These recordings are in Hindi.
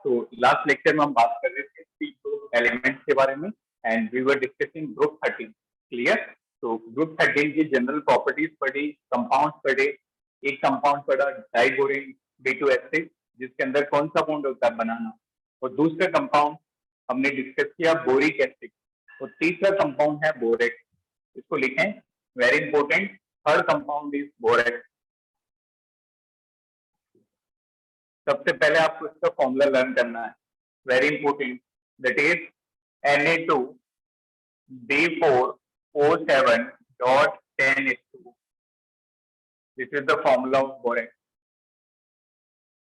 तो लास्ट लेक्चर में हम बात कर रहे थे तीन एलिमेंट्स के बारे में and we were discussing group 13। Clear? तो ग्रुप 13 की जनरल प्रॉपर्टीज पढ़ी, कंपाउंड्स पढ़े। एक कंपाउंड पढ़ा डाइबोरिन B2 एसिड, जिसके अंदर कौन सा बॉन्ड होता है, बनाना। और दूसरा कंपाउंड हमने डिस्कस किया बोरिक एसिड। और तीसरा कंपाउंड है बोरेक्स। इसको लिखें, very important, third compound is borax. सबसे पहले आपको इसका फॉर्मूला लर्न करना है, very important, that is Na2B4O7.10H2। This is the formula of borax,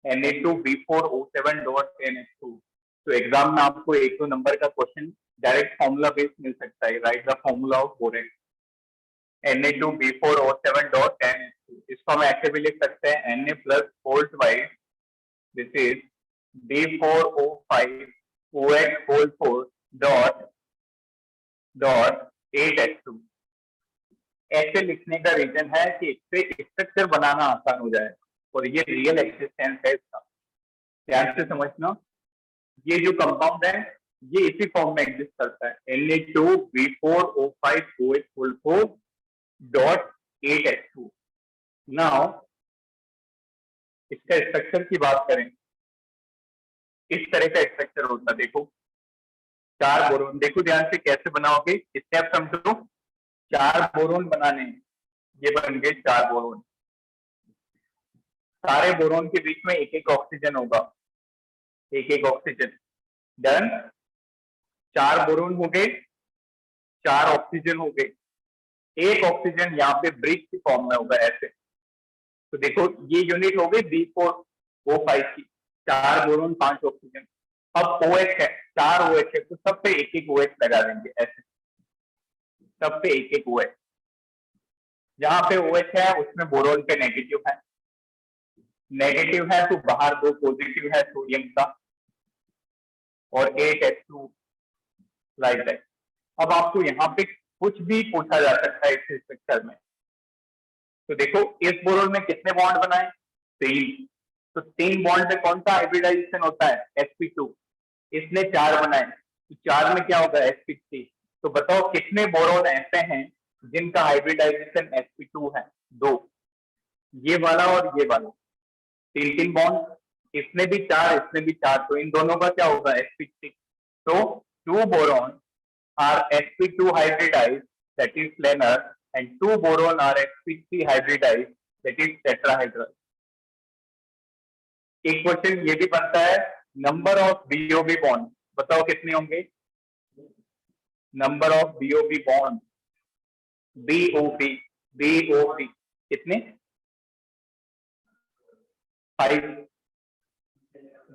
Na2B4O7.10H2। तो एग्जाम में आपको 1-2 नंबर का क्वेश्चन डायरेक्ट फॉर्मूला बेस्ड मिल सकता है। Right the formula of borax, Na2B4O7.10H2। इसको हम ऐसे भी लिख सकते हैं, Na plus whole twice, this is B4O5OH whole 4.8H2। ऐसे लिखने का रीजन है कि इससे स्ट्रक्चर बनाना आसान हो जाए, और ये रियल एक्सिस्टेंस है इसका। ध्यान से समझना, ये जो कंपाउंड है ये इसी फॉर्म में एग्जिस्ट करता है, Na2B4O5OH होल 4.8H2। नाउ इसका स्ट्रक्चर की बात करें, इस तरह का स्ट्रक्चर होता है। देखो 4 बोरोन, देखो ध्यान से कैसे बनाओगे, स्टेप समझो। 4 बोरोन बनाने, ये बन गए 4 बोरोन। सारे बोरोन के बीच में एक एक ऑक्सीजन होगा, एक एक ऑक्सीजन। डन। 4 बोरोन हो गए, 4 ऑक्सीजन हो गए। एक ऑक्सीजन यहाँ पे ब्रिज की फॉर्म में होगा ऐसे। तो देखो ये यूनिट हो गई B4O5 की, 4 बोरोन 5 ऑक्सीजन। अब OH है, 4 OH है, तो सब पे एक एक OH लगा देंगे ऐसे, सब पे एक एक OH। जहां पे OH है उसमें बोरोन पे नेगेटिव है, नेगेटिव है तो बाहर 2 पॉजिटिव है सोडियम का, और 8H2 लाइक दैट। अब आपको यहाँ पे कुछ भी पूछा जा सकता है इस स्ट्रक्चर में। तो देखो इस बोरोन में कितने बॉन्ड बनाए, 3। तो 3 बॉन्ड में कौन सा हाइब्रिडाइजेशन होता है, sp2। इसने 4 बनाए, तो 4 में क्या होगा, sp3। तो बताओ कितने बोरोन ऐसे हैं जिनका हाइब्रिडाइजेशन sp2 है, 2। ये वाला और ये वाला, 3 बॉन्ड, इसमें भी 4, इसमें भी 4, तो इन दोनों का क्या होगा, sp3। तो 2 boron are sp2 hybridized, that is planar, and 2 boron are sp3 hybridized, that is tetrahedral। एक क्वेश्चन ये भी बनता है, नंबर ऑफ BOB बॉन्ड बताओ कितने होंगे, number of BOB bond, BOB कितने, 5।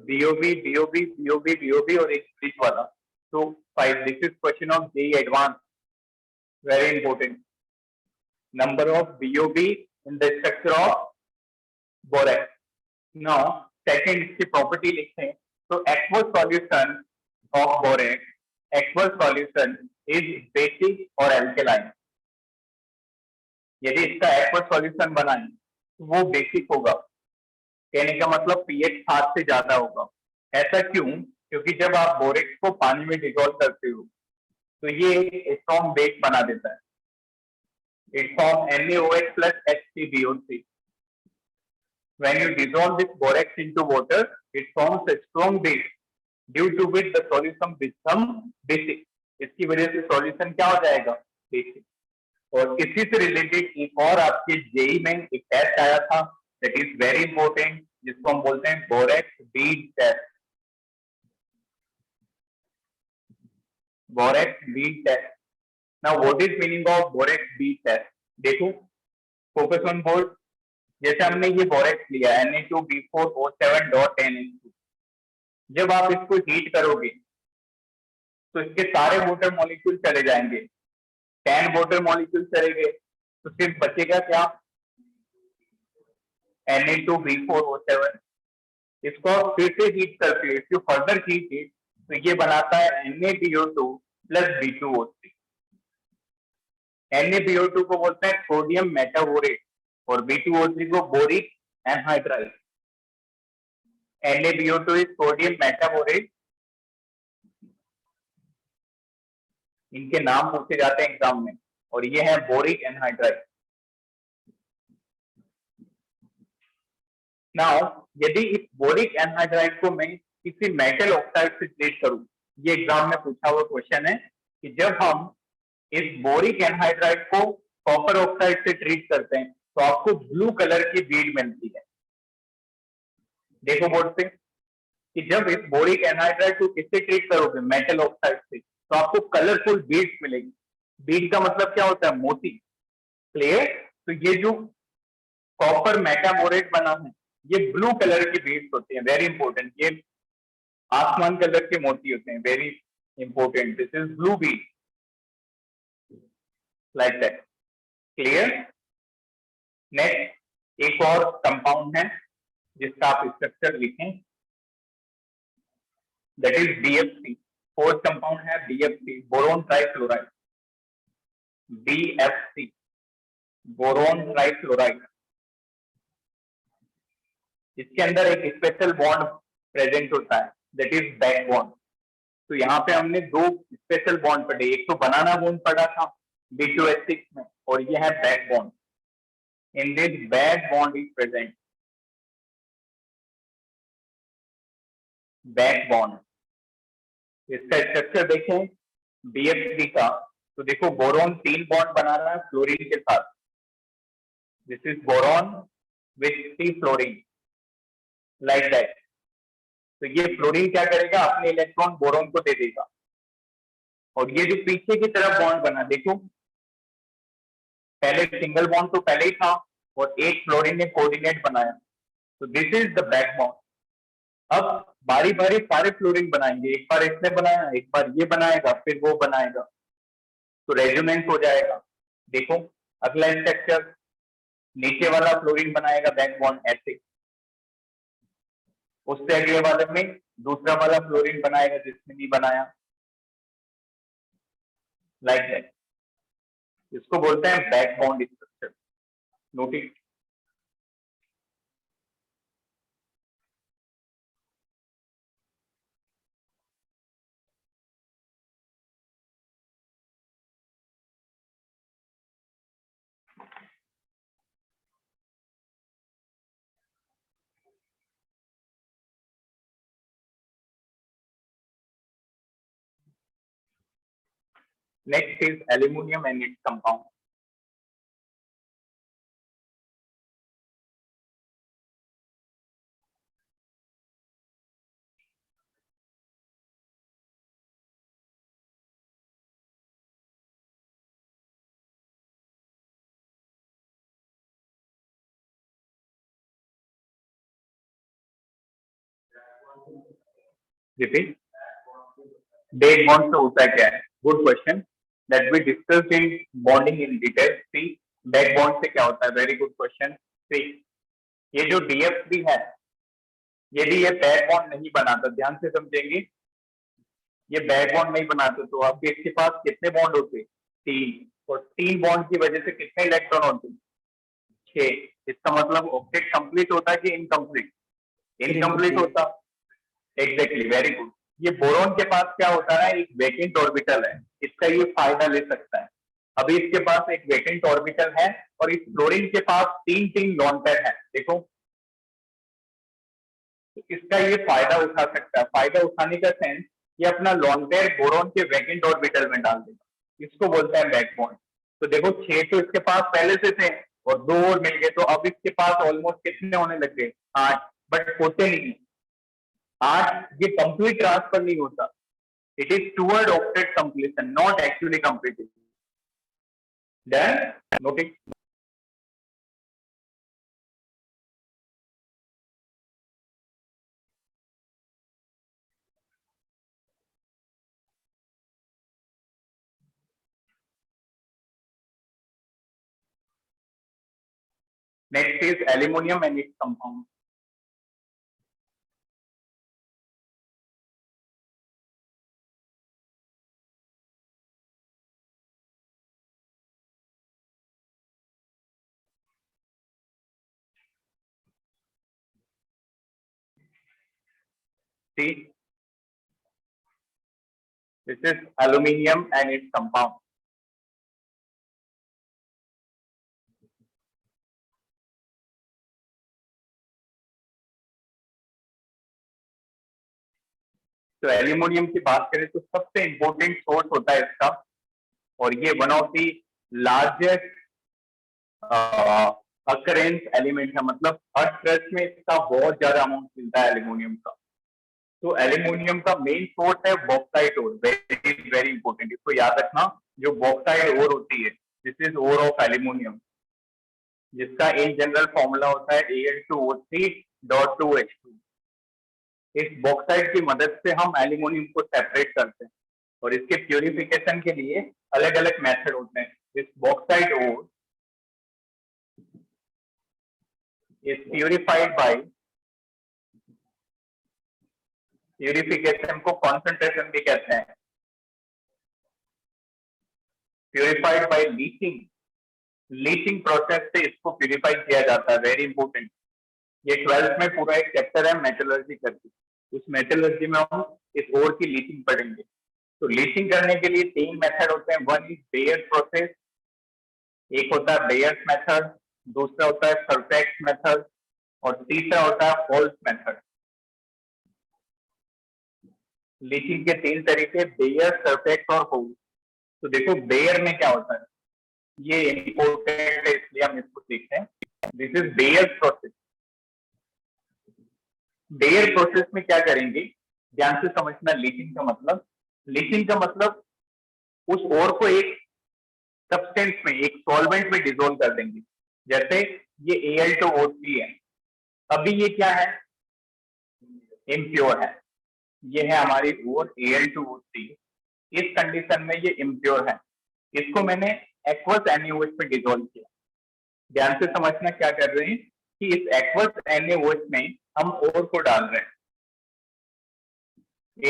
BOB और एक ब्रिज वाला, तो 5। This is question of JEE advance, very important. Number of BOB in the structure of borax. Now second इसकी प्रॉपर्टी लिखते हैं। तो aqueous solution of borax, aqueous solution is basic और एल्केलाइन। यदि इसका एक्वस सॉल्यूशन बनाएं तो वो बेसिक होगा, कहने का मतलब pH 7 से ज्यादा होगा। ऐसा क्यों? क्योंकि जब आप बोरेक्स को पानी में डिसॉल्व करते हो तो ये स्ट्रॉन्ग बेस बना देता है, it form NaOH plus HCBO3। When you dissolve this borax into water, it forms a strong base, due to which the solution becomes basic। इसकी वजह से सॉल्यूशन क्या हो जाएगा, बेसिक। और इसी से रिलेटेड एक और आपके JEE में एक टेस्ट आया था, दैट इज वेरी इंपॉर्टेंट, जिसको हम बोलते हैं borax bead test. Borax bead test. Now what is meaning of borax bead test? देखो, फोकस ऑन बोर्ड। जैसे हमने ये बोरेक्स लिया Na2B4O7.10H2, जब आप इसको हीट करोगे तो इसके सारे वाटर मॉलिक्यूल चले जाएंगे, 10 वाटर मॉलिक्यूल चले गए, तो सिर्फ बचेगा क्या, Na2B4O7। इसको फिर से हीट करते हो, इसको फर्दर हीट तो ये बनाता है NaBO2 plus B2O3। NaBO2 को बोलते हैं सोडियम मेटाबोरेट और B2O3 को boric anhydride. NaBO2 is sodium metaborate. इनके नाम पूछे जाते हैं एग्जाम में, और ये है बोरिक एनहाइड्राइड। नाउ यदि इस बोरिक एनहाइड्राइड को मैं किसी मेटल ऑक्साइड से ट्रीट करूं, ये एग्जाम में पूछा हुआ क्वेश्चन है कि जब हम इस बोरिक एनहाइड्राइड को कॉपर ऑक्साइड से ट्रीट करते हैं तो आपको ब्लू कलर की बीड मिलती है। देखो बोर्ड पे कि जब इस बोरिक एनहाइड्राइड को किससे ट्रीट करोगे, मेटल ऑक्साइड से, तो आपको कलरफुल बीड्स मिलेगी। बीड का मतलब क्या होता है, मोती। क्लियर? तो ये जो कॉपर मेटाबोरेट बना है, ये ब्लू कलर की बीड्स होती हैं। वेरी इंपॉर्टेंट, ये आसमान कलर के मोती होते हैं। Very important, this is blue Beed, like that. Clear? Next एक और कंपाउंड है जिसका आप स्ट्रक्चर लिखें, that is BF3। Fourth compound है BF3, boron trifluoride. BF3, boron trifluoride. इसके अंदर एक स्पेशल बॉन्ड प्रेजेंट होता है, दैट इज बैक बॉन्ड। तो यहाँ पे हमने दो स्पेशल बॉन्ड पढ़े, एक तो बनाना बॉन्ड पढ़ा था B2H6 में, और ये है back bond. In this back bond is present, back bond. इसका स्ट्रक्चर देखें BF3 का, तो देखो बोरोन 3 बॉन्ड बना रहा है फ्लोरीन के साथ। This is boron with 3 fluorine, like that. तो ये फ्लोरीन क्या करेगा, अपने इलेक्ट्रॉन बोरोन को दे देगा। और ये जो पीछे की तरफ बॉन्ड बना, देखो पहले सिंगल बॉन्ड तो पहले ही था, और एक फ्लोरीन ने कोऑर्डिनेट बनाया, तो this is the back bond. अब बारी बारी सारे फ्लोरीन बनाएंगे, एक बार इसने बनाया, एक बार ये बनाएगा, फिर वो बनाएगा, तो रेजोनेंस हो जाएगा। देखो अगला स्ट्रक्चर, नीचे वाला फ्लोरीन बनाएगा बैक बॉन्ड ऐसे, उससे अगले वाले में दूसरा वाला फ्लोरीन बनाएगा जिसने नहीं बनाया, लाइक दैट। इसको बोलते हैं back bond structure. Notice. Next is aluminum and its compound. Repeat. Base bond से होता क्या है? Good question. That we discussed in bonding in detail. See, back bond से क्या होता है? Very good question. See, ये जो DF3 है, यदि ये बैक बॉन्ड नहीं बनाता, ध्यान से समझेंगे, ये बैक बॉन्ड नहीं बनाते तो अब इसके पास कितने बॉन्ड होते? 3, और 3 बॉन्ड की वजह से कितने इलेक्ट्रॉन होते? 6। इसका मतलब ऑक्टेट कंप्लीट होता है कि इनकम्प्लीट? इनकम्प्लीट होता। Exactly, very good. ये बोरोन के पास क्या होता है, एक वैकेंट ऑर्बिटल है, इसका ये फायदा ले सकता है। अभी इसके पास एक वैकेंट ऑर्बिटल है, और इस फ्लोरीन के पास 3 लॉन पेयर है। देखो, तो इसका ये फायदा उठा सकता है। फायदा उठाने का सेंस, ये अपना लॉन पेयर बोरोन के वैकेंट ऑर्बिटल में डाल देगा, इसको बोलते हैं बैक बॉन्ड। तो देखो 6 तो इसके पास पहले से थे, और 2 और मिल गए, तो अब इसके पास ऑलमोस्ट कितने होने लग गए? 8। बट होते नहीं 8, ये कंप्लीट ट्रांसफर नहीं होता। It is toward octet completion, not actually completed. Then notice. Next is aluminium and its compound. See, this is aluminium and its compound. तो एल्यूमिनियम की बात करें तो सबसे इंपॉर्टेंट सोर्स होता है इसका, और ये one of the largest occurrence element है, मतलब अर्थ क्रस्ट में इसका बहुत ज्यादा अमाउंट मिलता है एल्यूमिनियम का। तो एल्यूमिनियम का मेन सोर्स है bauxite ore, very very important, इसको याद रखना। जो बॉक्साइट ओर होती है, this is ore of aluminium, जिसका इन जनरल फॉर्मूला होता है Al2O3.2H2। इस बॉक्साइट की मदद से हम एल्यूमिनियम को सेपरेट करते हैं, और इसके प्यूरिफिकेशन के लिए अलग अलग मेथड होते हैं। This bauxite ore is purified by, purification को कंसंट्रेशन भी कहते हैं, purified by leaching. Leaching process से इसको प्यूरिफाई किया जाता है, वेरी इंपॉर्टेंट। ये 12th में पूरा एक चैप्टर है मेटलर्जी करके, उस मेटलर्जी में हम इस ओर की लीचिंग पढ़ेंगे। तो लीचिंग करने के लिए 3 मेथड होते हैं। वन इज बेयर प्रोसेस, एक होता है बेयर्स मेथड, दूसरा होता है सरफेक्स मेथड, और तीसरा होता है होल्स मेथड। लीचिंग के 3 तरीके, बेयर, सरफेक्स और होल्स। तो देखो बेयर में क्या होता है, ये इंपॉर्टेंट है इसलिए हम इसको सीखते हैं। This is bear process. Bear process में क्या करेंगे, ध्यान से समझना। लीचिंग का मतलब, लीचिंग का मतलब उस ओर को एक सब्सटेंस में, एक सॉल्वेंट में डिसोल्व कर देंगे। जैसे ये Al2O3 है, अभी ये क्या है, इम्प्योर है। ये है हमारी ओर Al2O3, इस कंडीशन में ये इम्प्योर है। इसको मैंने एक्वस NaOH में डिसोल्व किया। ध्यान से समझना क्या कर रहे हैं कि इस एक्वस NaOH में हम ओर को डाल रहे हैं,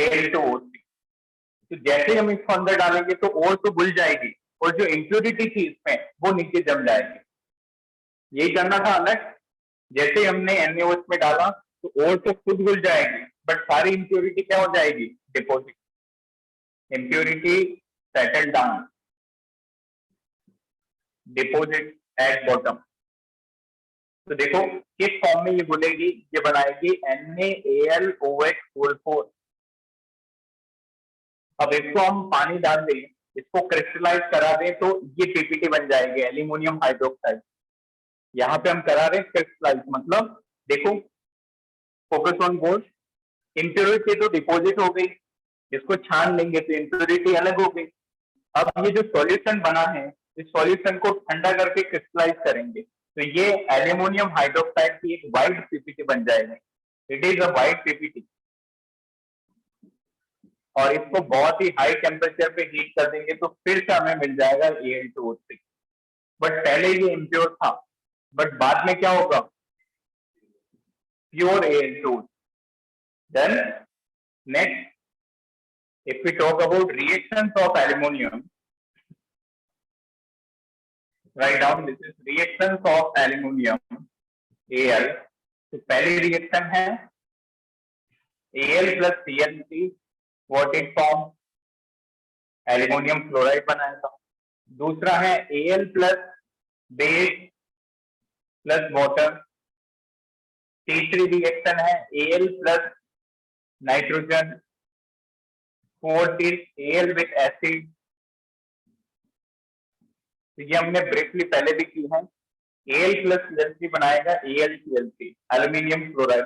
Al2O3। तो जैसे हम इसको अंदर डालेंगे तो ओर तो घुल जाएगी, और जो इम्प्योरिटी थी इसमें वो नीचे जम जाएगी। यही करना था अलग। जैसे हमने NaOH में डाला तो ओर तो खुद घुल जाएगी, बट सारी इम्प्योरिटी क्या हो जाएगी, deposit. Impurity settle down, deposit at bottom. तो देखो किस फॉर्म में ये घुलेगी, ये बनाएगी NaAlOH4। अब इसको हम पानी डाल दें, इसको क्रिस्टलाइज करा दें, तो ये पीपीटी बन जाएगी, एल्यूमिनियम हाइड्रोक्साइड। यहाँ पे हम करा रहे हैं क्रिस्टलाइज, मतलब देखो, फोकस ऑन बोर्ड। इम्प्योरिटी तो डिपॉजिट हो गई, इसको छान लेंगे तो इम्प्योरिटी अलग हो गई। अब ये जो सॉल्यूशन बना है, इस सॉल्यूशन को ठंडा करके क्रिस्टलाइज करेंगे, तो ये एल्यूमिनियम हाइड्रोक्साइड की एक वाइट पीपीटी बन जाएगी। It is a white PPT. और इसको बहुत ही हाई टेम्परेचर पे हीट कर देंगे तो फिर से हमें मिल जाएगा Al2O3। बट पहले ये इम्प्योर था, बट बाद में क्या होगा, pure Al2। Then next, if we talk about reactions of aluminum, write down this is reactions of aluminum Al। तो पहली रिएक्शन है Al plus CnC, what it form, aluminium chloride बनाएगा। दूसरा है Al plus base plus water. तीसरी रिएक्शन है Al plus nitrogen. Fourth is Al with acid. ये हमने ब्रीफली पहले भी की है। Al plus CnC बनाएगा AlClC, aluminium chloride.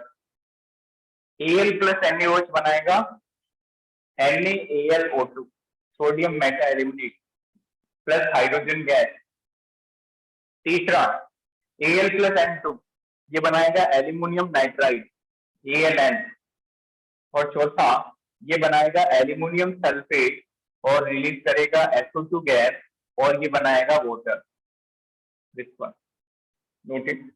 Al plus NaOH बनाएगा NaAlO2, sodium Meta aluminate plus hydrogen gas. तीसरा Al plus N2, ये बनाएगा एल्यूमिनियम नाइट्राइड AlN। और चौथा ये बनाएगा एल्यूमिनियम सल्फेट और रिलीज करेगा SO2 गैस, और ये बनाएगा water. This one noted.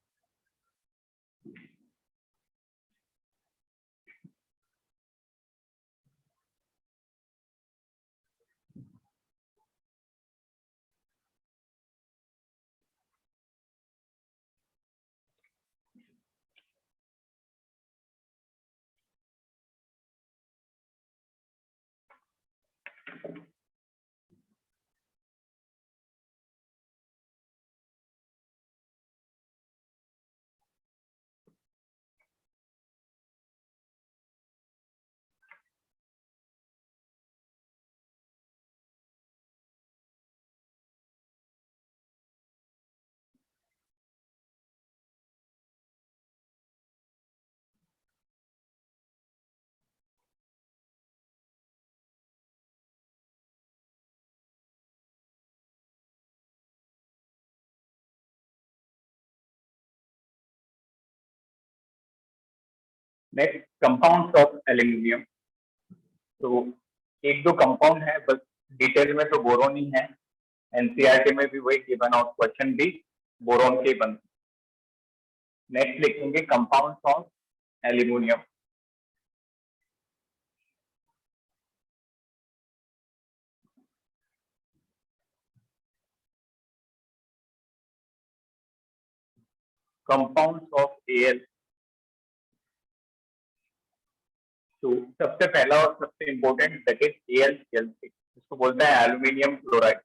Next compounds of aluminium. तो एक दो कंपाउंड है, बस डिटेल में तो बोरोन ही है। एनसीईआरटी में भी वही गिवन और क्वेश्चन भी बोरोन के बनते। नेक्स्ट लिखेंगे compounds of aluminium. Compounds of L. तो सबसे पहला और सबसे इंपॉर्टेंट दैट इज AlCl3, इसको बोलते हैं एल्यूमिनियम क्लोराइड।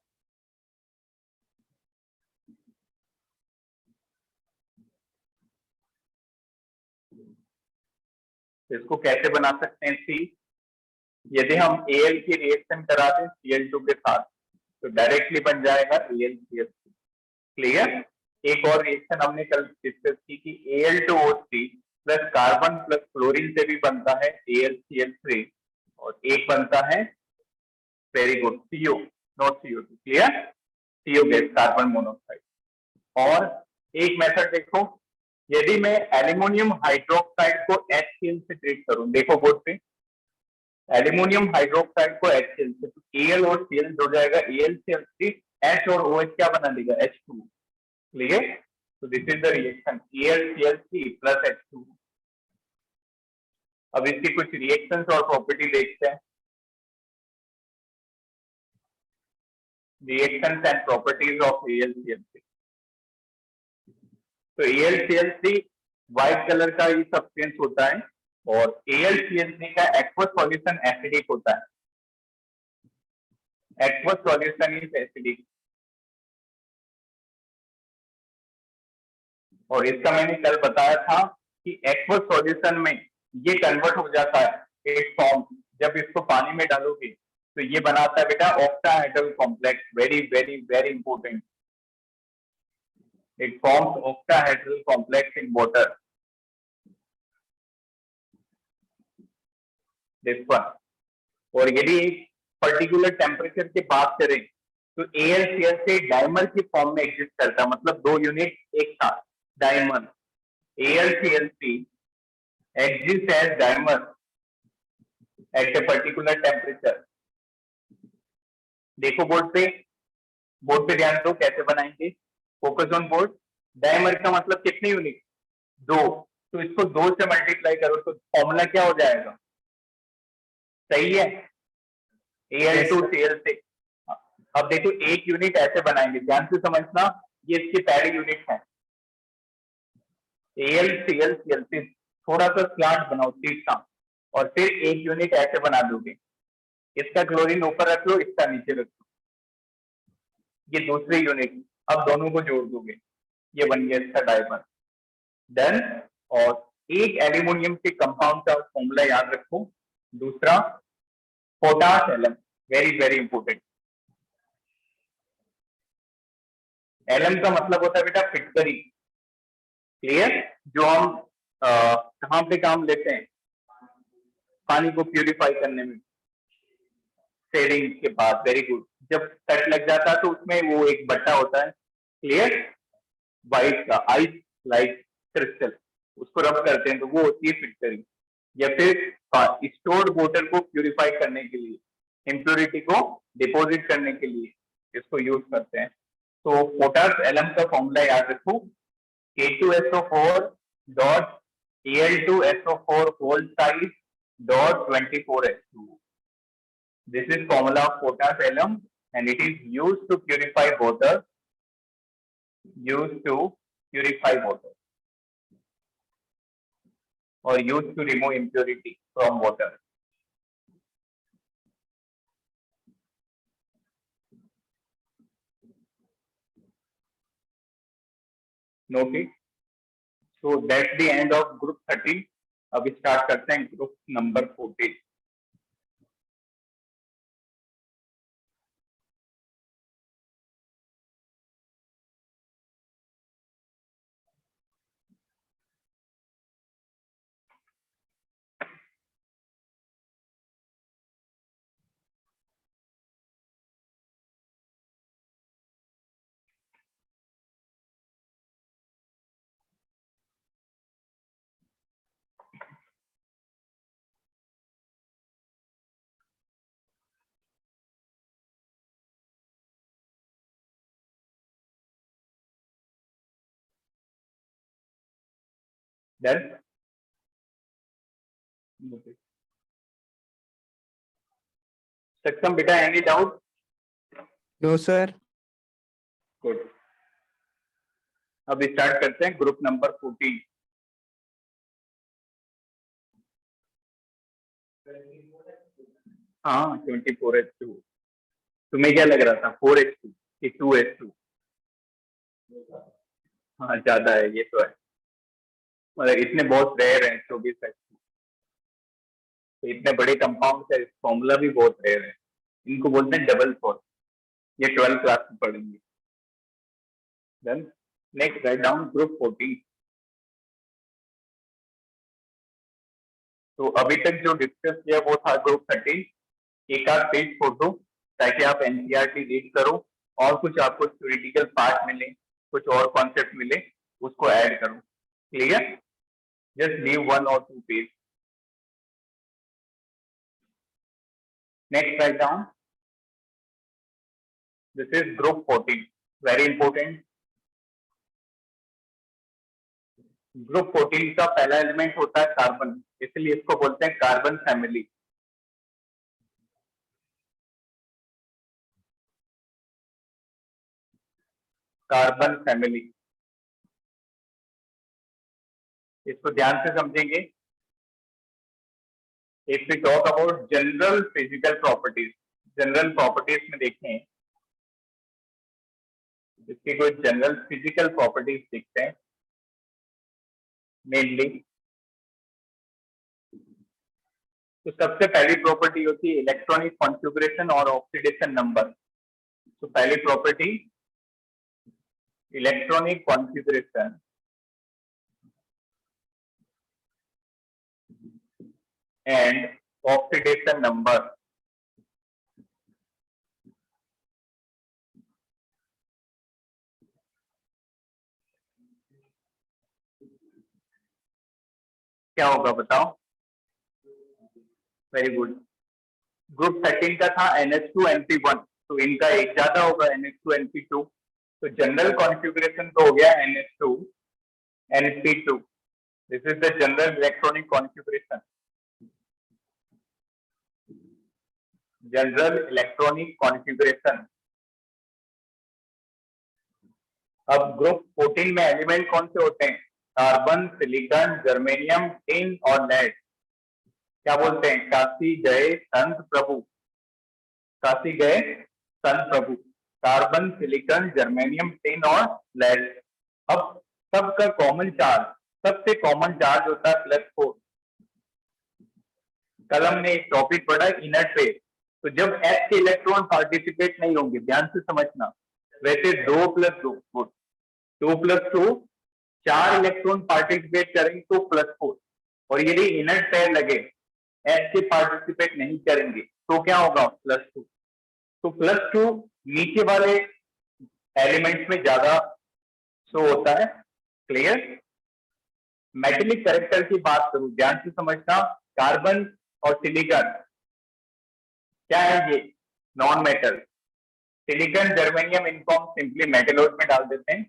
इसको कैसे बना सकते हैं? सी, यदि हम Al की रिएक्शन करा दें Cl2 के साथ तो डायरेक्टली बन जाएगा AlCl3। क्लियर? एक और रिएक्शन हमने कल डिस्कस की कि Al2O3 plus carbon plus chlorine से भी बनता है AlCl3, और एक बनता है, very good, CO, not CO2, clear, CO gas, carbon monoxide. और एक मेथड देखो, यदि मैं एल्यूमिनियम हाइड्रोक्साइड को HCl से ट्रीट करूं, देखो बोर्ड पे, एल्यूमिनियम हाइड्रोक्साइड को HCl से, तो Al और Cl जुड़ जाएगा AlCl3, H और OH क्या बना देगा? H2, clear? तो this is the reaction AlCl3 plus H2। अब इसकी कुछ रिएक्शंस और प्रॉपर्टी देखते हैं। Reactions and properties of AlCl3। तो AlCl3 व्हाइट कलर का ये सब्सटेंस होता है, और AlCl3 का एक्वस सॉल्यूशन एसिडिक होता है। एक्वस सॉल्यूशन इज एसिडिक, और इसका मैंने कल बताया था कि एक्वस सॉल्यूशन में ये कन्वर्ट हो जाता है एक फॉर्म, जब इसको पानी में डालोगे तो ये बनाता है बेटा octahedral complex. Very very very important, it forms octahedral complex in water, this one. और यदि एक पर्टिकुलर टेम्परेचर की बात करें तो AlCl से डाइमर की फॉर्म में एग्जिस्ट करता है, मतलब दो यूनिट एक साथ, dimer. AlCl3 exists as dimer at a particular temperature। देखो बोर्ड पे, बोर्ड पे ध्यान दो कैसे बनाएंगे, फोकस ऑन बोर्ड। डाइमर का मतलब कितने यूनिट? दो, तो इसको दो से मल्टीप्लाई करो तो फॉर्मूला क्या हो जाएगा? सही है, Al2Cl से। अब देखो एक यूनिट ऐसे बनाएंगे, ध्यान से समझना, ये इसकी पहली यूनिट है AlCl से, थोड़ा सा स्लाट बनाओ तीसरा, और फिर एक यूनिट ऐसे बना दोगे, इसका क्लोरीन ऊपर रख लो, इसका नीचे रख लो, ये दूसरी यूनिट। अब दोनों को जोड़ दोगे, ये बन गया इसका डाइमर, डन। और एक एल्यूमिनियम के कंपाउंड का फॉर्मूला याद रखो, दूसरा potash alum, very very important. Alum का मतलब होता है बेटा फिटकरी, क्लियर, जो हम कहाँ पे काम लेते हैं? पानी को प्यूरिफाई करने में, सेडिंग के बाद, वेरी गुड। जब कट लग जाता है तो उसमें वो एक बट्टा होता है, क्लियर, व्हाइट का, आइस लाइक क्रिस्टल, उसको रब करते हैं तो वो होती है फिल्टरिंग। या फिर स्टोर्ड वाटर को प्यूरिफाई करने के लिए, इम्प्योरिटी को डिपॉजिट करने के लिए इसको यूज करते हैं। तो पोटास एलम का फॉर्मूला याद रखो, K2SO4 dot Al2SO4 whole size dot 24H2। This is formula of potash alum and it is used to purify water, used to purify water, or used to remove impurity from water. Noted. So that's the end of group 13. अब स्टार्ट करते हैं ग्रुप नंबर 14। डन। सक्षम बेटा, any doubt? No sir. Good. अब स्टार्ट करते हैं ग्रुप नंबर 14। हाँ 24H2। तुम्हें क्या लग रहा था 4H2 कि 2H2? हाँ ज्यादा है, ये तो है, मतलब इतने बहुत रेयर हैं 24H2, तो इतने बड़े कंपाउंड का फॉर्मूला भी बहुत रेयर है। इनको बोलते हैं डबल फॉर। ये 12th क्लास में पढ़ेंगे। Then next write down group 14। तो अभी तक जो डिस्कस किया वो था ग्रुप 13। एक आध पेज छोड़ दो ताकि आप एनसीईआरटी रीड करो, और कुछ आपको थ्योरेटिकल पार्ट मिले, कुछ और कॉन्सेप्ट मिले, उसको ऐड करो। Clear? Just leave 1 or 2 page. Next write down, this is group 14, very important. Group 14 का पहला एलिमेंट होता है कार्बन, इसलिए इसको बोलते हैं कार्बन फैमिली। कार्बन फैमिली, इसको ध्यान से समझेंगे। If we talk about general physical properties, general properties में देखें, इसकी कोई जनरल फिजिकल प्रॉपर्टीज देखते हैं मेनली। तो सबसे पहली प्रॉपर्टी होती है इलेक्ट्रॉनिक कॉन्फ़िगरेशन और ऑक्सीडेशन नंबर। तो पहली property electronic configuration and oxidation number. क्या होगा बताओ? Very good. ग्रुप 13 का था NH2NP1, तो इनका एक ज्यादा होगा NH2NP2। तो जनरल कॉन्फ़िगरेशन तो हो गया NH2NP2। This is the general electronic configuration, general electronic configuration. अब ग्रुप 14 में एलिमेंट कौन से होते हैं? कार्बन, सिलिकॉन, जर्मेनियम, टिन और लेड। क्या बोलते हैं? काशी गए संत प्रभु, काशी गए संत प्रभु। कार्बन, सिलिकॉन, जर्मेनियम, टिन और लेड। अब सबका कॉमन चार्ज, सबसे कॉमन चार्ज होता है +4। कल हमने एक टॉपिक पढ़ा इनर्ट रेट। तो जब S के इलेक्ट्रॉन पार्टिसिपेट नहीं होंगे, ध्यान से समझना, वैसे 2 + 2 2 + 2 4 इलेक्ट्रॉन पार्टिसिपेट करेंगे तो +4। और यदि इनर्ट पेयर लगे, S के पार्टिसिपेट नहीं करेंगे, तो क्या होगा? +2। तो +2 नीचे वाले एलिमेंट्स में ज्यादा शो होता है। क्लियर? मेटेलिक कैरेक्टर की बात करूं, ध्यान से समझना। कार्बन और सिलिकॉन क्या है? ये नॉन मेटल। सिलिकॉन, जर्मेनियम इनको हम सिंपली मेटलोइड में डाल देते हैं।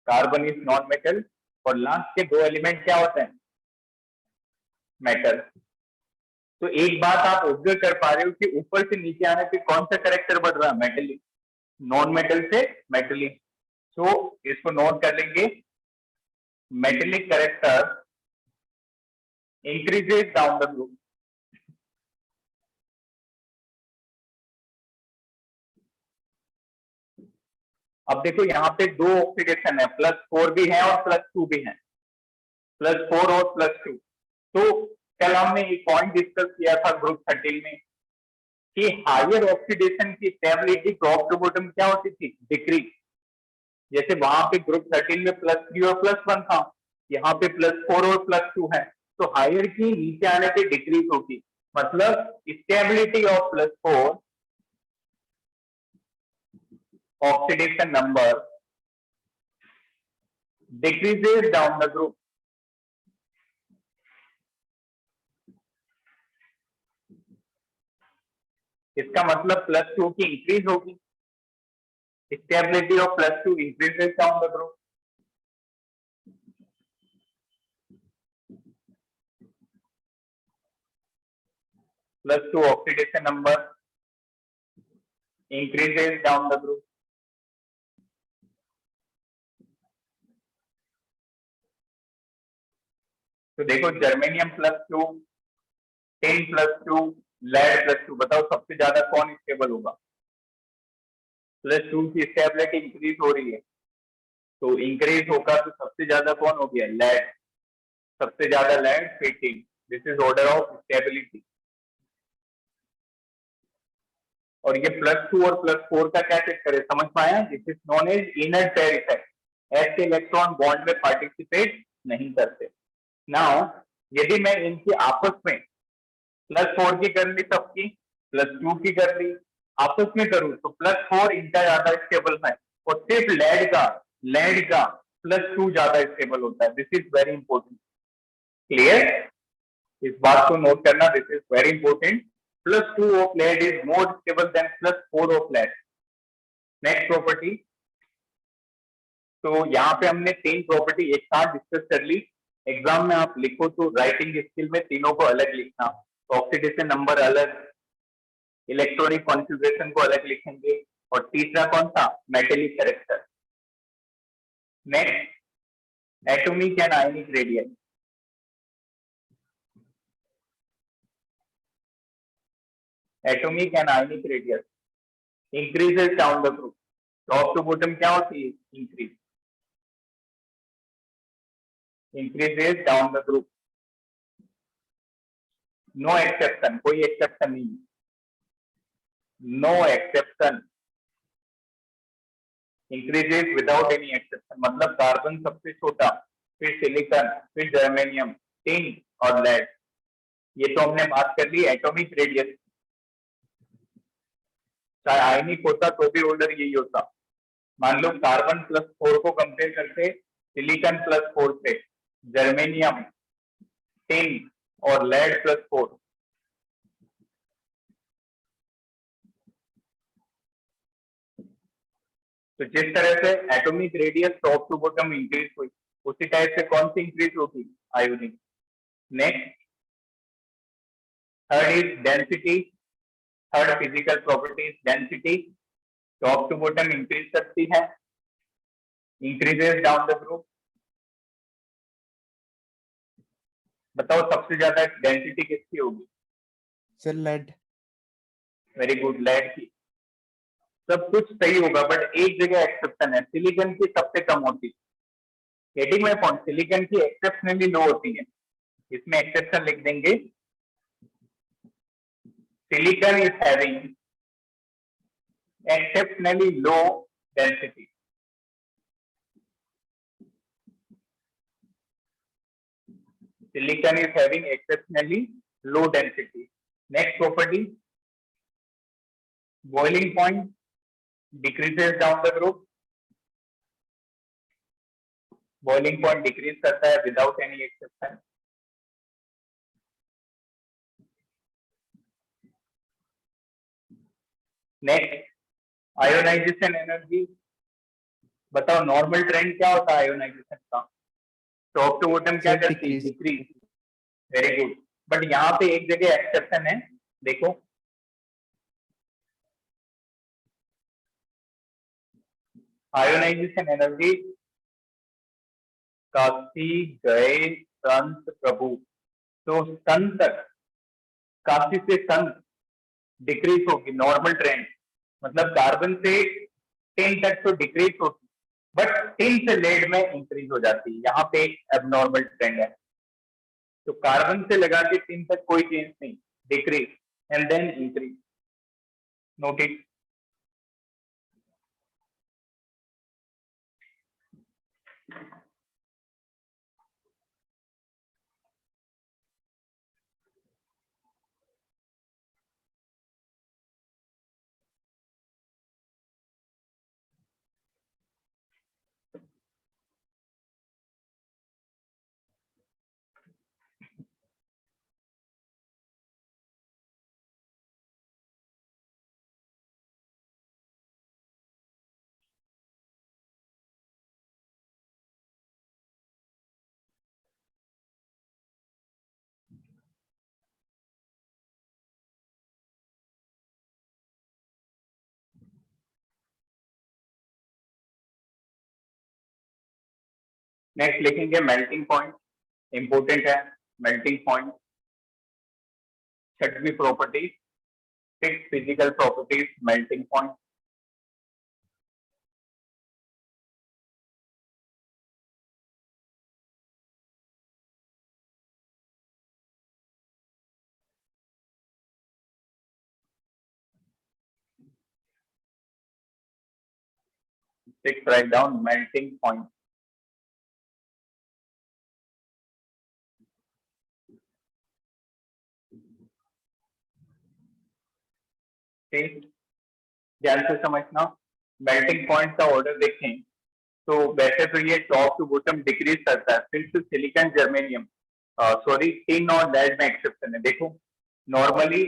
कार्बन इज नॉन मेटल, और लास्ट के 2 एलिमेंट क्या होते हैं? मेटल। तो एक बात आप ऑब्जर्व कर पा रहे हो कि ऊपर से नीचे आने पे कौन सा कैरेक्टर बढ़ रहा है? मेटलिक। नॉन मेटल से मेटलिक। तो इसको नोट कर लेंगे, metallic character increases down the group. अब देखो यहाँ पे 2 ऑक्सीडेशन है, +4 भी है और +2 भी है, +4 और +2। तो कल हमने एक पॉइंट डिस्कस किया था ग्रुप 13 में कि हायर ऑक्सीडेशन की स्टेबिलिटी टॉप टू बॉटम क्या होती थी? डिक्रीज। जैसे वहां पे ग्रुप 13 में +3 और +1 था, यहाँ पे +4 और +2 है। तो हायर की नीचे आने पे डिक्रीज होगी, मतलब stability of +4 oxidation number decreases down the group. इसका मतलब +2 की इंक्रीज होगी, stability of +2 increases down the group. +2 oxidation number increases down the group. तो देखो जर्मेनियम +2, टिन +2, लेड +2, बताओ सबसे ज्यादा कौन स्टेबल होगा? +2 की स्टेबिलिटी इंक्रीज हो रही है, तो इंक्रीज होगा तो सबसे ज्यादा कौन हो गया? लेड, सबसे ज्यादा लेड, फिर tin. This is order of stability. और ये +2 और +4 का क्या चेक करें, समझ पाया? This is known as inner pair effect. ऐसे इलेक्ट्रॉन बॉन्ड में पार्टिसिपेट नहीं करते। नाउ यदि मैं इनकी आपस में +4 की कर ली, सबकी +2 की कर ली, आपस में करूं तो +4 इनका ज्यादा स्टेबल है, और सिर्फ लेड का +2 ज्यादा स्टेबल होता है। This is very important. Clear? इस बात को नोट करना, this is very important. +2 of lead is more stable than +4 of lead. Next property, तो यहाँ पे हमने 3 प्रॉपर्टी एक साथ डिस्कस कर ली। एग्जाम में आप लिखो तो राइटिंग स्किल में तीनों को अलग लिखना। तो ऑक्सीडेशन नंबर अलग, इलेक्ट्रॉनिक कॉन्फ़िगरेशन को अलग लिखेंगे, और तीसरा कौन सा? Metallic character. Next, atomic and ionic radius. Atomic and ionic radius increases down the group. Top to bottom क्या होती है? Increases down the group. No exception, कोई एक्सेप्शन नहीं, no exception, increases without any exception. मतलब कार्बन सबसे छोटा, फिर सिलिकॉन, फिर जर्मेनियम, टिन और लेड। ये तो हमने बात कर ली एटॉमिक रेडियस। चाहे आयनिक होता तो भी ऑर्डर यही होता। मान लो कार्बन +4 को कंपेयर करते सिलिकॉन +4 से, जर्मेनियम, टिन और लेड +4। तो जिस तरह से atomic radius top to bottom increase हुई, उसी टाइप से कौन सी इंक्रीज होगी? Ionic. Next, third is density. Third physical property is density. Top to bottom increase करती है, इंक्रीजेस डाउन द ग्रुप। बताओ सबसे ज्यादा डेंसिटी किसकी होगी? Sir lead. Very good, lead की। सब कुछ सही होगा, बट एक जगह एक्सेप्शन है, सिलिकॉन की सबसे कम होती है। हेडिंग में पॉइंट, सिलिकॉन की एक्सेप्शनली लो होती है, इसमें एक्सेप्शन लिख देंगे। Silicon is having exceptionally low density. Silicon is having exceptionally low density. Next property, boiling point decreases down the group. Boiling point decrease करता है without any exception. Next, ionization energy. बताओ नॉर्मल ट्रेंड क्या होता है आयोनाइजेशन का? टॉप टू बॉटम क्या करती है? डिक्रीज। वेरी गुड, बट यहाँ पे एक जगह एक्सेप्शन है, देखो। आयोनाइजेशन एनर्जी, काशी गए संत प्रभु, तो संत तक, काशी से संत डिक्रीज होगी, नॉर्मल ट्रेंड। मतलब कार्बन से टिन तक तो डिक्रीज होती, बट टिन से लेड में इंक्रीज हो जाती है। यहाँ पे एक एबनॉर्मल ट्रेंड है। तो कार्बन से लगा के टिन तक कोई चेंज नहीं, decrease and then increase. Notice next लिखेंगे मेल्टिंग पॉइंट, इंपोर्टेंट है मेल्टिंग पॉइंट। छठवीं property, six physical properties melting point. Six, write down melting point. ठीक, ध्यान से समझना। मेल्टिंग पॉइंट का ऑर्डर देखें तो वैसे तो ये टॉप टू बॉटम डिक्रीज करता है, सिर्फ सिलिकॉन जर्मेनियम सॉरी टिन और लेड में एक्सेप्शन है। देखो normally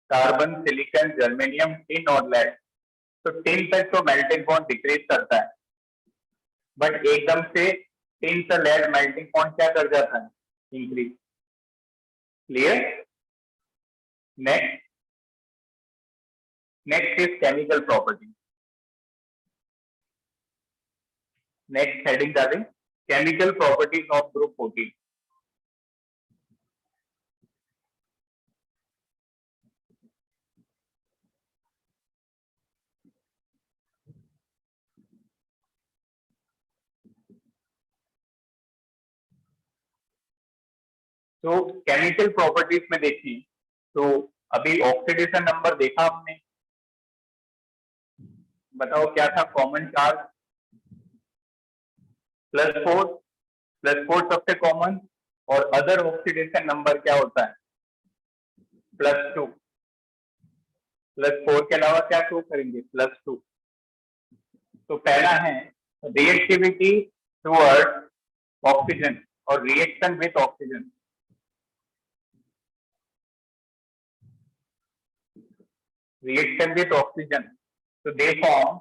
carbon, silicon, germanium, tin और लेड, तो टिन तक तो मेल्टिंग पॉइंट डिक्रीज करता है, बट एकदम से टिन से लेड मेल्टिंग पॉइंट क्या कर जाता है, increase. Clear? Next, next is chemical property. Next heading डालें, केमिकल प्रॉपर्टीज ऑफ ग्रुप 14। तो केमिकल प्रॉपर्टीज में देखिए तो अभी ऑक्सीडेशन नंबर देखा आपने, बताओ क्या था कॉमन चार्ज, +4, +4 सबसे कॉमन, और अदर ऑक्सीडेशन नंबर क्या होता है, +2। +4 के अलावा क्या शो करेंगे, +2। तो पहला है रिएक्टिविटी टुवर्ड ऑक्सीजन और reaction with oxygen. Reaction with oxygen, तो they form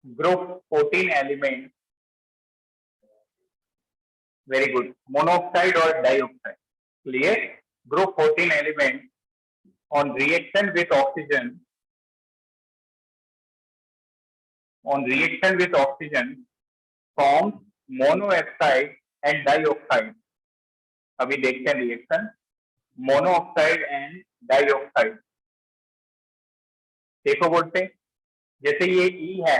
group 14 element. Very good, monoxide और dioxide. Clear? Group 14 element on reaction with oxygen, forms monoxide and dioxide। अभी देखते हैं रिएक्शन मोनोऑक्साइड एंड डाइऑक्साइड। देखो बोर्ड पे, जैसे ये ई है,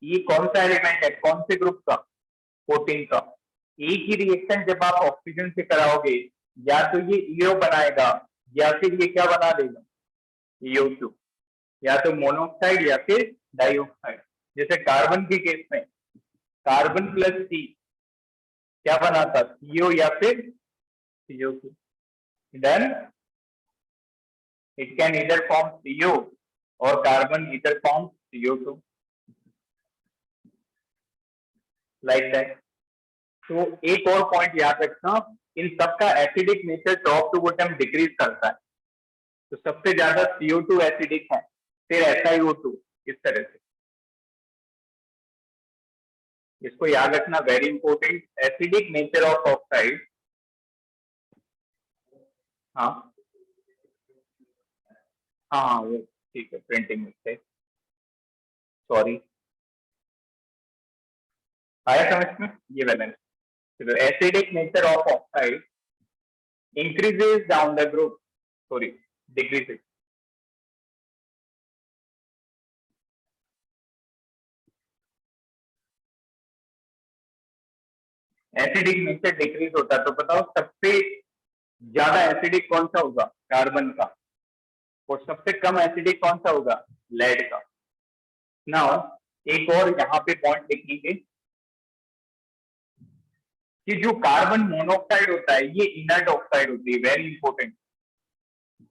ई कौन सा एलिमेंट है, कौन से ग्रुप का, 14 का। ई की रिएक्शन जब आप ऑक्सीजन से कराओगे, या तो ये ईओ बनाएगा या फिर ये क्या बना देगा, CO2, या तो मोनोऑक्साइड या फिर डाइऑक्साइड। जैसे कार्बन के केस में कार्बन +C क्या बनाता, CO या फिर CO2। Then it can either form CO और carbon either form CO2, like that. तो एक और पॉइंट याद रखना, इन सबका acidic nature top to bottom decrease करता है। तो सबसे ज्यादा CO2 एसिडिक है, फिर SiO2, इस तरह से। इसको याद रखना, very important, acidic nature of oxide. हाँ हाँ वो ठीक है, प्रिंटिंग मिस्टेक, सॉरी। आया समझ में ये balance. Acidic nature of oxide increases down the group, sorry, decreases। Acidic nature decrease होता है, तो बताओ सबसे ज्यादा एसिडिक कौन सा होगा, कार्बन का, और सबसे कम एसिडिक कौन सा होगा, लेड का। नाउ एक और यहाँ पे पॉइंट लिखेंगे कि जो कार्बन मोनोऑक्साइड होता है ये इनर्ट ऑक्साइड होती है, very important,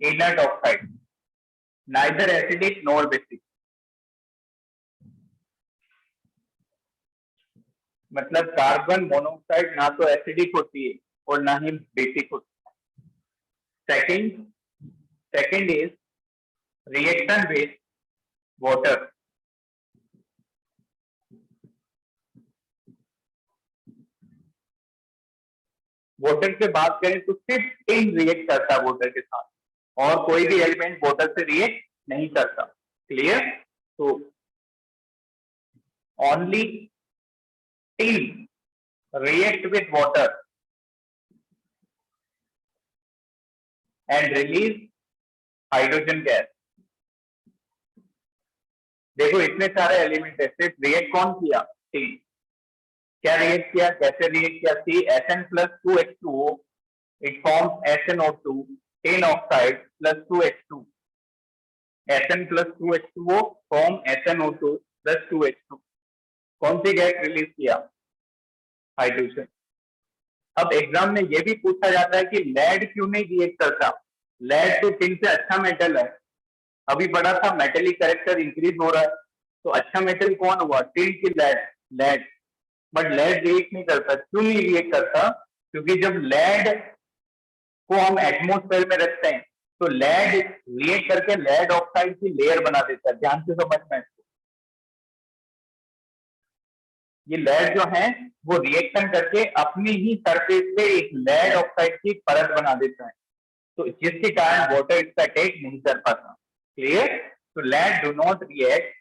inert oxide, neither acidic nor basic. मतलब कार्बन मोनोऑक्साइड ना तो एसिडिक होती है और ना ही बेसिक होती है। Second is reaction with water. Water से बात करें तो सिर्फ टिन रिएक्ट करता है वाटर के साथ, और कोई भी एलिमेंट वाटर से रिएक्ट नहीं करता। क्लियर? तो only tin react with water and release hydrogen gas. देखो इतने सारे एलिमेंट है, सिर्फ रिएक्ट कौन किया? टी। क्या रिएक्ट किया, कैसे रिएक्ट किया? सी Sn plus 2H2O, it forms SnO2 tin oxide plus 2H2. Sn plus 2H2O form SnO2 plus 2H2. कौन सी गैस रिलीज किया? हाइड्रोजन। अब एग्जाम में ये भी पूछा जाता है कि लेड क्यों नहीं रिएक्ट करता? लेड तो टिन से अच्छा मेटल है, अभी बड़ा था मेटेलिक कैरेक्टर इंक्रीज हो रहा है, तो अच्छा मेटल कौन हुआ? टिन की lead. Lead, but lead react नहीं करता। क्यों नहीं रिएक्ट करता? क्योंकि जब लेड को हम एटमोस्फेयर में रखते हैं तो लेड रिएक्ट करके लेड ऑक्साइड की लेयर बना देता है। ध्यान से समझना इसको। ये लेड जो है वो रिएक्शन करके अपनी ही सरफेस पे एक लेड ऑक्साइड की परत बना देता है, तो जिसके कारण वाटर इसका अटैक नहीं कर पाता। क्लियर? तो lead do not react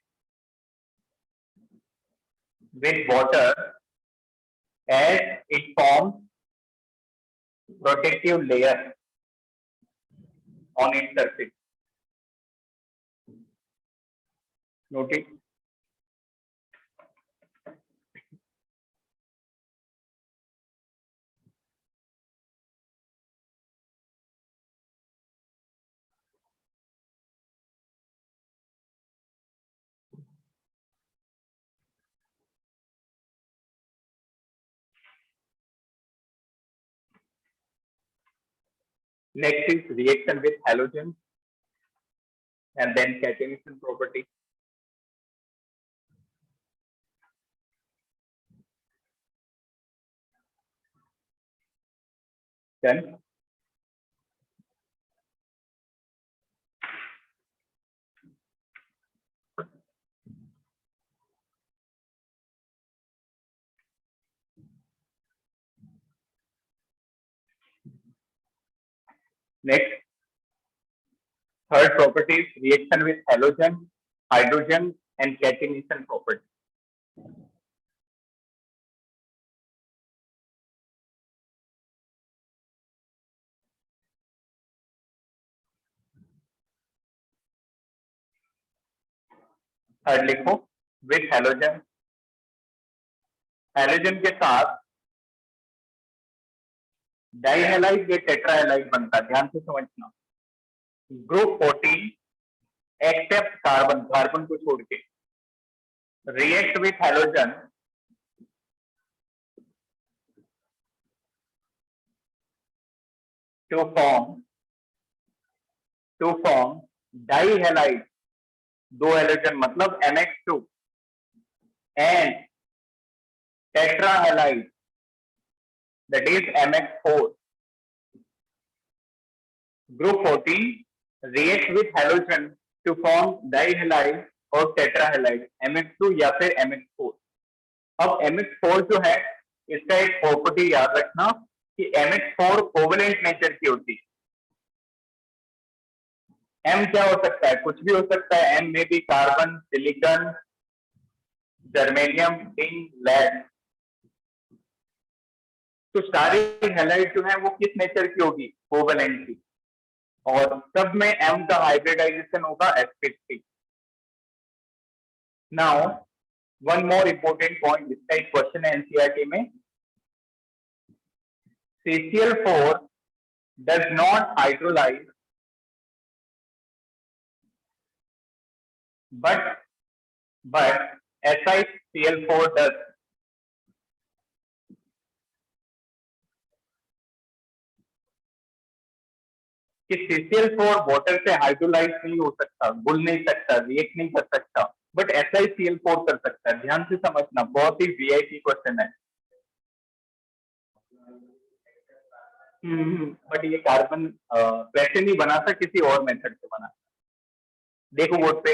with water as it forms protective layer on its surface. Noted? Next is reaction with halogen and then catenation property. Then next, third property is reaction with halogen, hydrogen and catenation property. Third लिखो with halogen. हैलोजन के साथ डाइहैलाइड या टेट्राहैलाइड बनता है। ध्यान से समझना। ग्रुप 14 एक्सेप्ट कार्बन, कार्बन को छोड़ के, react with halogen to form dihalide, दो हैलोजन मतलब NH2 and tetrahalide that is MX4. Group 14 react with halogen to form dihalide और tetrahalide MX2 या फिर MX4. अब MX4 जो है इसका एक प्रॉपर्टी याद रखना कि MX4 कोवेलेंट नेचर की होती है। M क्या हो सकता है? कुछ भी हो सकता है। M में भी carbon, silicon, germanium, tin, lead. तो सारी हैलाइड जो है वो किस नेचर की होगी? कोवेलेंट की। और सब में M का हाइब्रिडाइजेशन होगा sp3। Now one more important point, इसका एक क्वेश्चन है एनसीईआरटी में। CCl4 does not hydrolyze but SiCl4 does. कि CCl4 वाटर से हाइड्रोलाइज नहीं हो सकता, घुल नहीं सकता, रिएक्ट नहीं कर सकता, बट SiCl4 कर सकता है। ध्यान से समझना, बहुत ही वीआईपी क्वेश्चन है। बट ये कार्बन वैसे नहीं बना था, किसी और मेथड से बना। देखो बोर्ड पे,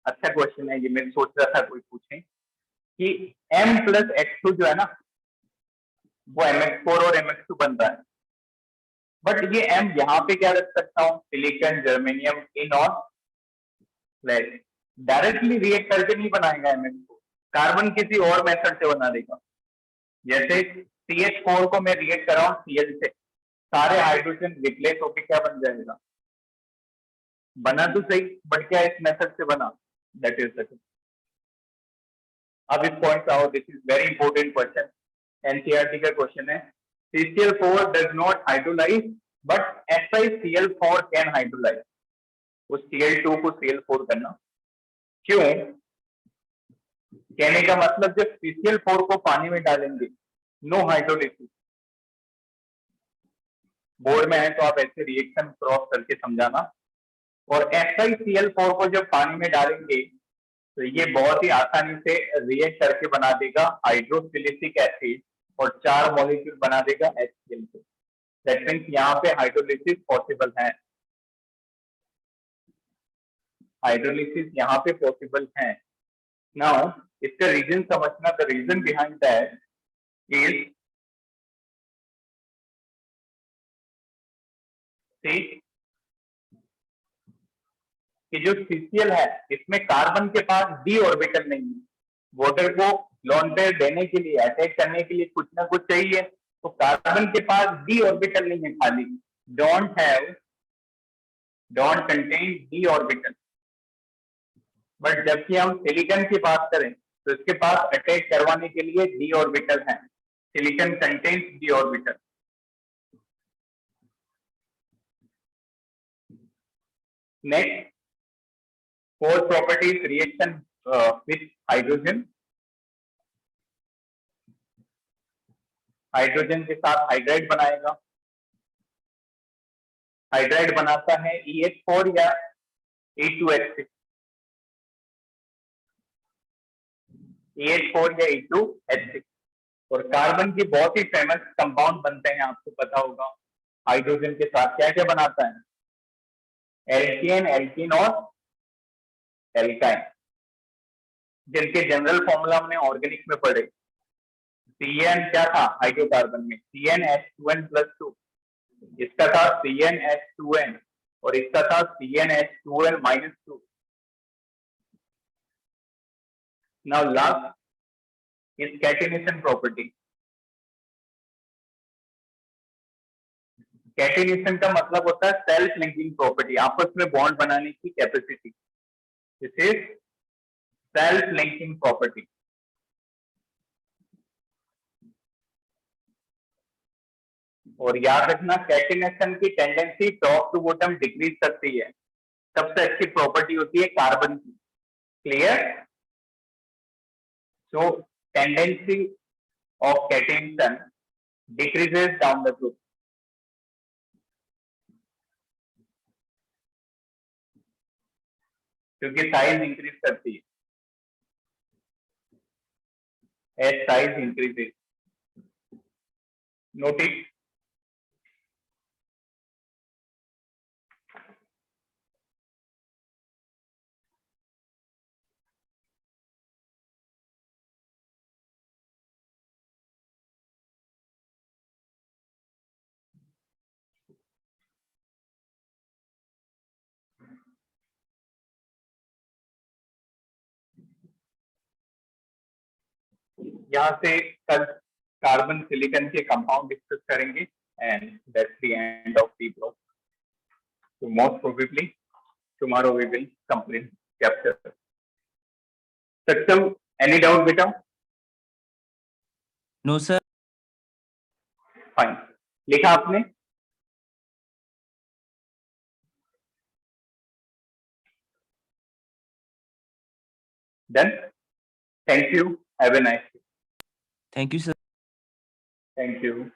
अच्छा क्वेश्चन है ये। मैं सोच रहा था कोई पूछे कि M+X2 जो है ना वो MX4 और MX2 बनता है, बट ये M यहाँ पे क्या रख सकता हूँ? सिलिकॉन, जर्मेनियम, टिन और लेड। डायरेक्टली रिएक्ट करके नहीं बनाएगा MX4, कार्बन किसी और मेथड से बना देगा। जैसे CH4 को मैं रिएक्ट कर रहा हूँ Cl से, सारे हाइड्रोजन रिप्लेस होके क्या बन जाएगा? बना तो सही, बट क्या इस मेथड से बना? That is the. अब इस पॉइंट आओ, this is very important question, NCERT का क्वेश्चन है। CCl4 does not hydrolyse but SiCl4 can hydrolyse. उस Cl2 को Cl4 करना, क्यों? कहने का मतलब जब CCl4 को पानी में डालेंगे, नो हाइड्रोलिसिस। बोर्ड में है तो आप ऐसे रिएक्शन क्रॉस करके समझाना। और SiCl4 को जब पानी में डालेंगे तो ये बहुत ही आसानी से रिएक्ट करके बना देगा हाइड्रोक्सिलिक एसिड और 4 मॉलिक्यूल बना देगा HCl2। दैट मीन्स यहाँ पे हाइड्रोलिसिस पॉसिबल है, हाइड्रोलिसिस यहाँ पे पॉसिबल है। नाउ इसका रीजन समझना, the reason behind that is कि जो CCl है इसमें कार्बन के पास d ऑर्बिटल नहीं है। वाटर को लोन पेयर देने के लिए, अटैक करने के लिए कुछ ना कुछ चाहिए, तो कार्बन के पास d ऑर्बिटल नहीं है, खाली don't contain d orbital. But जबकि हम सिलिकॉन की बात करें तो इसके पास अटैक करवाने के लिए d ऑर्बिटल है। Silicon contains d orbital. Next, fourth property is reaction with hydrogen। Hydrogen के साथ हाइड्राइड बनाएगा। हाइड्राइड बनाता है EH4 या E2H6। EH4 या E2H6। और कार्बन की बहुत ही फेमस कंपाउंड बनते हैं, आपको पता होगा। हाइड्रोजन के साथ क्या क्या बनाता है? एल्केन, एल्कीन और एल्काइन, जिनके जनरल फॉर्मूला हमने ऑर्गेनिक में पढ़े। CN क्या था हाइड्रोकार्बन में? CnH2n+2। इसका था CnH2n और इसका था CnH2n-2। Now last is catenation property. Catenation का मतलब होता है सेल्फ लिंकिंग प्रॉपर्टी, आपस में बॉन्ड बनाने की capacity. This is self linking property. और याद रखना, कैटिनेशन की tendency top to bottom decrease करती है। सबसे अच्छी प्रॉपर्टी होती है कार्बन की। Clear? So tendency of catenation decreases down the group. क्योंकि साइज इंक्रीज करती है, एज साइज इंक्रीजेस। नोटिस, यहाँ से कल कार्बन सिलिकॉन के कंपाउंड डिस्कस करेंगे and that's the end of the block. So most probably tomorrow we will complete chapter. Saksham, any doubt beta? No, sir. Fine. लिखा आपने? Done. Thank you. Have a nice day. Thank you, sir. Thank you.